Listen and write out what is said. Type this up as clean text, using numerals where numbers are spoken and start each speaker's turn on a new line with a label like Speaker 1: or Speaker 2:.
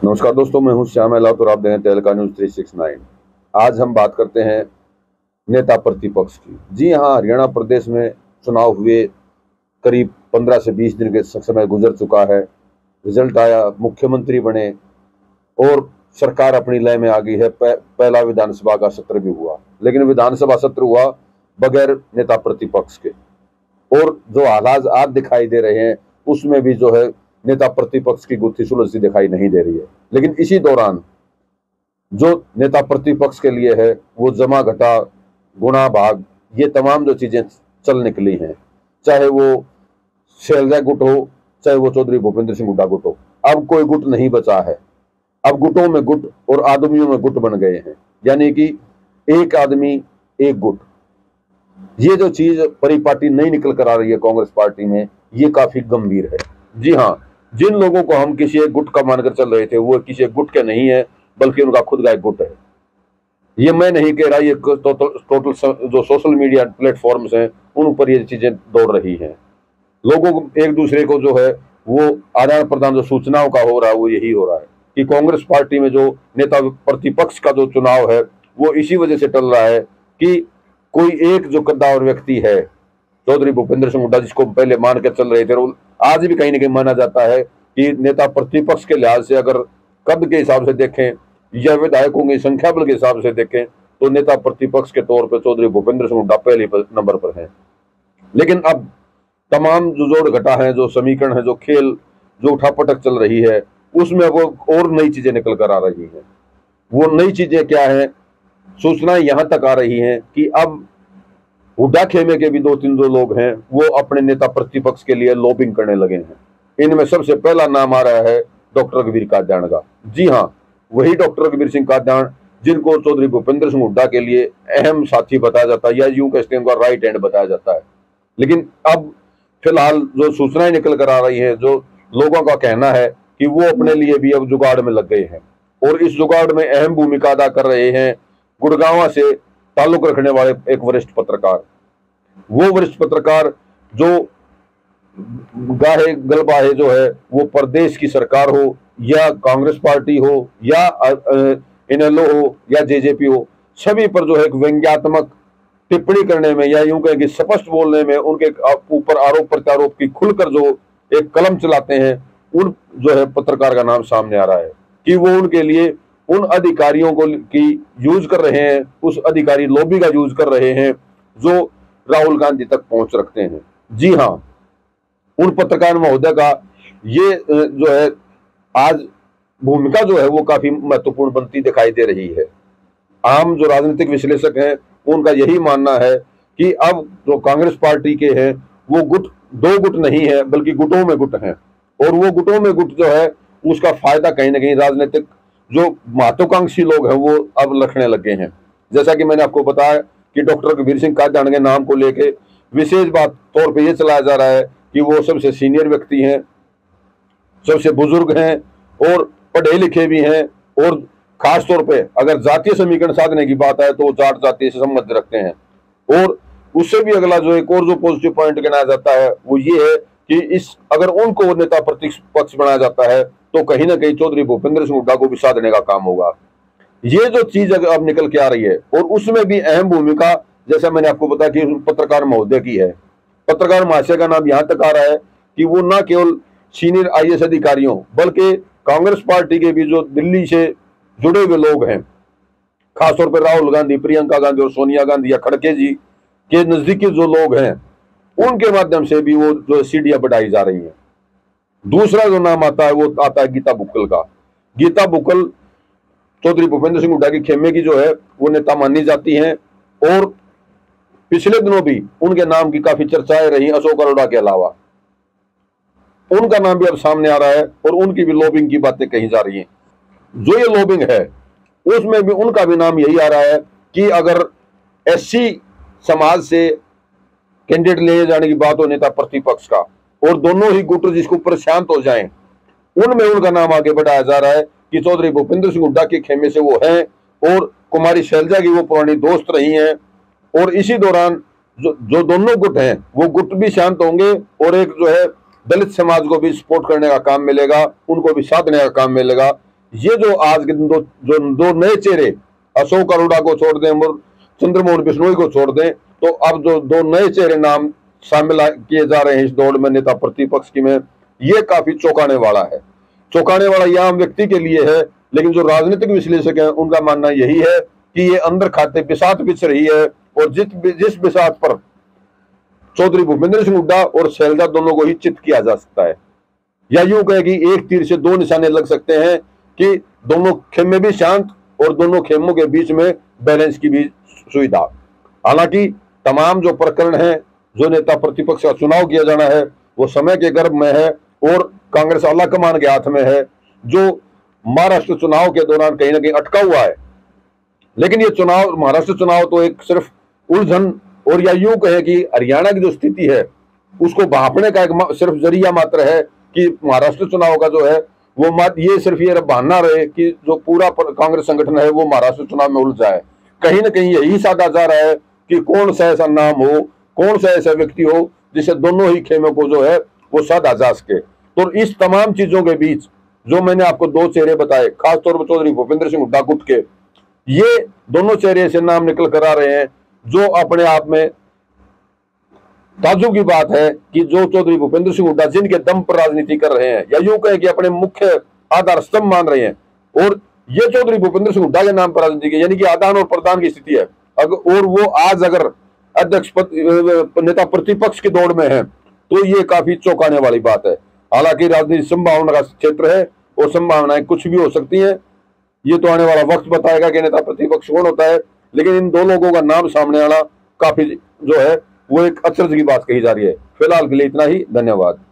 Speaker 1: नमस्कार दोस्तों, मैं हूं श्याम अहलावत और आप देख रहे हैं तहलका न्यूज 369। आज हम बात करते हैं नेता प्रतिपक्ष की। जी हाँ, हरियाणा प्रदेश में चुनाव हुए, करीब 15 से 20 दिन के समय गुजर चुका है। रिजल्ट आया, मुख्यमंत्री बने और सरकार अपनी लय में आ गई है। पहला विधानसभा का सत्र भी हुआ, लेकिन विधानसभा सत्र हुआ बगैर नेता प्रतिपक्ष के। और जो हालात आज दिखाई दे रहे हैं उसमें भी जो है नेता प्रतिपक्ष की गुत्थी सुलझती दिखाई नहीं दे रही है। लेकिन इसी दौरान जो नेता प्रतिपक्ष के लिए है वो जमा घटा, गुणा भाग, ये तमाम जो चीजें चल निकली हैं, चाहे वो शैलजा गुट हो, चाहे वो चौधरी भूपेंद्र सिंह हुड्डा गुट हो, अब कोई गुट नहीं बचा है। अब गुटों में गुट और आदमियों में गुट बन गए हैं, यानी कि एक आदमी एक गुट। ये जो चीज परिपाटी नहीं निकल कर आ रही है कांग्रेस पार्टी में, ये काफी गंभीर है। जी हाँ, जिन लोगों को हम किसी एक गुट का मानकर चल रहे थे वो किसी एक गुट के नहीं है, बल्कि उनका खुद का एक गुट है। ये मैं नहीं कह रहा, ये टोटल जो सोशल मीडिया प्लेटफॉर्म्स हैं उन पर ये चीजें दौड़ रही हैं। लोगों को एक दूसरे को जो है वो आदान प्रदान जो सूचनाओं का हो रहा है वो यही हो रहा है कि कांग्रेस पार्टी में जो नेता प्रतिपक्ष का जो चुनाव है वो इसी वजह से टल रहा है कि कोई एक जो कद्दावर व्यक्ति है, चौधरी भूपेंद्र सिंह हुड्डा, जिसको पहले मान कर चल रहे थे, आज भी कहीं ना कहीं माना जाता है कि नेता प्रतिपक्ष के लिहाज से अगर कद के हिसाब से देखें या विधायकों की संख्या बल के हिसाब से देखें तो नेता प्रतिपक्ष के तौर पर चौधरी भूपेंद्र सिंह हुड्डा पहले नंबर पर हैं। लेकिन अब तमाम जो जोड़ घटा है, जो समीकरण है, जो खेल, जो उठापटक चल रही है, उसमें वो और नई चीजें निकल कर आ रही हैं। वो नई चीजें क्या है? सूचनाएं यहां तक आ रही हैं कि अब हुड्डा खेमे के भी 2-3 जो लोग हैं वो अपने नेता प्रतिपक्ष के लिए लॉबिंग करने लगे हैं। इनमें सबसे पहला नाम आ रहा है डॉक्टर रघुवीर कादियान का। जी हाँ, वही डॉक्टर रघुवीर सिंह कादियान जिनको चौधरी भूपेंद्र सिंह हुड्डा के लिए अहम साथी बताया जाता है, या यूं कहते हैं उनका राइट हैंड बताया जाता है। लेकिन अब फिलहाल जो सूचनाएं निकल कर आ रही है, जो लोगों का कहना है कि वो अपने लिए भी अब जुगाड़ में लग गए हैं और इस जुगाड़ में अहम भूमिका अदा कर रहे हैं गुड़गांव से ताल्लुक रखने वाले एक वरिष्ठ पत्रकार। वो वरिष्ठ पत्रकार जो गाहे गलबाहे जो है वो प्रदेश की सरकार हो या कांग्रेस पार्टी हो या इनेलो हो या जेजेपी हो, सभी पर जो है एक व्यंग्यात्मक टिप्पणी करने में या यूं कहें कि स्पष्ट बोलने में, उनके ऊपर आरोप प्रत्यारोप की खुलकर जो एक कलम चलाते हैं, उन जो है पत्रकार का नाम सामने आ रहा है कि वो उनके लिए उन अधिकारियों को की यूज कर रहे हैं, उस अधिकारी लॉबी का यूज कर रहे हैं जो राहुल गांधी तक पहुंच रखते हैं। जी हाँ, उन पत्रकार महोदय का ये जो है आज भूमिका जो है वो काफी महत्वपूर्ण बनती दिखाई दे रही है। आम जो राजनीतिक विश्लेषक हैं उनका यही मानना है कि अब जो कांग्रेस पार्टी के हैं वो गुट दो गुट नहीं है, बल्कि गुटों में गुट हैं, और वो गुटों में गुट जो है उसका फायदा कहीं ना कहीं राजनीतिक जो महत्वाकांक्षी लोग हैं वो अब रखने लगे हैं। जैसा कि मैंने आपको बताया कि डॉक्टर रघुवीर सिंह कादियान के नाम को लेके विशेष बात तौर पे ये चलाया जा रहा है कि वो सबसे सीनियर व्यक्ति हैं, सबसे बुजुर्ग हैं और पढ़े लिखे भी हैं, और खास तौर पे अगर जातीय समीकरण साधने की बात है तो वो जाट जाति से संबंध रखते हैं। और उससे भी अगला जो एक और जो पॉजिटिव पॉइंट गिनाया जाता है वो ये है कि इस अगर उनको नेता प्रतिपक्ष बनाया जाता है तो कहीं ना कहीं चौधरी भूपेंद्र सिंह हुड्डा को भी साधने का काम होगा। ये जो चीज अब निकल के आ रही है, और उसमें भी अहम भूमिका, जैसा मैंने आपको बताया कि पत्रकार महोदय की है। पत्रकार महाशय का नाम यहां तक आ रहा है कि वो न केवल सीनियर आईएएस अधिकारियों बल्कि कांग्रेस पार्टी के भी जो दिल्ली से जुड़े हुए लोग हैं, खासतौर पर राहुल गांधी, प्रियंका गांधी और सोनिया गांधी या खड़गे जी के नजदीकी जो लोग हैं, उनके माध्यम से भी वो जो सीढ़ियां बढ़ाई जा रही हैं। दूसरा जो नाम आता है वो आता है गीता बुक्कल का। गीता बुक्कल चौधरी भूपेंद्र सिंह हुड्डा की खेमे की जो है वो नेता मानी जाती हैं, और पिछले दिनों भी उनके नाम की काफी चर्चाएं रही अशोक अरोड़ा के अलावा। उनका नाम भी अब सामने आ रहा है और उनकी भी लॉबिंग की बातें कही जा रही हैं। जो ये लॉबिंग है उसमें भी उनका भी नाम यही आ रहा है कि अगर एससी समाज से कैंडिडेट ले जाने की बात हो नेता प्रतिपक्ष का, और दोनों ही गुट जिसके ऊपर शांत हो जाएं, उनमें उनका नाम आगे बढ़ाया जा रहा है कि चौधरी भूपेंद्र सिंह हुड्डा के खेमे से वो हैं और कुमारी शैलजा की वो पुरानी दोस्त रही हैं। और इसी दौरान जो दोनों गुट हैं वो गुट भी शांत होंगे, और एक जो है दलित समाज को भी सपोर्ट करने का काम मिलेगा, उनको भी साधने का काम मिलेगा। ये जो आज के दो नए चेहरे, अशोक अरोड़ा को छोड़ दें और चंद्रमोहन बिश्नोई को छोड़ दें, तो अब जो दो नए चेहरे नाम शामिल किए जा रहे हैं इस दौड़ में नेता प्रतिपक्ष की में, ये काफी चौंकाने वाला है। चौंकाने वाला यह आम व्यक्ति के लिए है, लेकिन जो राजनीतिक विश्लेषक हैं उनका मानना यही है कि ये अंदर खाते बिसात बिछ रही है, और जिस बिसात पर चौधरी भूपेंद्र सिंह हुड्डा और शैलजा दोनों को ही चित किया जा सकता है, या यूं कहे कि एक तीर से दो निशाने लग सकते हैं कि दोनों खेमे भी शांत और दोनों खेमों के बीच में बैलेंस की भी सुविधा। हालांकि तमाम जो प्रकरण है, जो नेता प्रतिपक्ष का चुनाव किया जाना है, वो समय के गर्भ में है और कांग्रेस आला कमान के हाथ में है, जो महाराष्ट्र चुनाव के दौरान कहीं ना कहीं अटका हुआ है। लेकिन ये चुनाव, महाराष्ट्र चुनाव तो एक सिर्फ उलझन, और या यूं कहे कि हरियाणा की जो स्थिति है उसको भांपने का एक सिर्फ जरिया मात्र है कि महाराष्ट्र चुनाव का जो है वो ये सिर्फ ये बहाना रहे कि जो पूरा कांग्रेस संगठन है वो महाराष्ट्र चुनाव में उलझा है। कहीं ना कहीं यही साधा जा रहा है कि कौन सा ऐसा नाम हो, कौन सा ऐसा व्यक्ति हो जिसे दोनों ही खेमों को जो है वो साधा जा सके। तो इस तमाम चीजों के बीच जो मैंने आपको दो चेहरे बताए, खासतौर पर चौधरी भूपेंद्र सिंह हुड्डा गुट के, ये दोनों चेहरे से नाम निकल कर आ रहे हैं, जो अपने आप में ताज्जुब की बात है कि जो चौधरी भूपेंद्र सिंह हुड्डा जिनके दम पर राजनीति कर रहे हैं, या यूं कहें कि अपने मुख्य आधार स्तंभ मान रहे हैं, और ये चौधरी भूपेंद्र सिंह हुड्डा के नाम पर राजनीति की, यानी कि आदान और प्रदान की स्थिति है, और वो आज अगर अध्यक्ष नेता प्रतिपक्ष की दौड़ में है तो ये काफी चौंकाने वाली बात है। हालांकि राजनीति संभावना का क्षेत्र है और संभावनाएं कुछ भी हो सकती हैं, ये तो आने वाला वक्त बताएगा कि नेता प्रतिपक्ष कौन होता है। लेकिन इन दो लोगों का नाम सामने आना काफी जो है वो एक अचरज की बात कही जा रही है। फिलहाल के लिए इतना ही, धन्यवाद।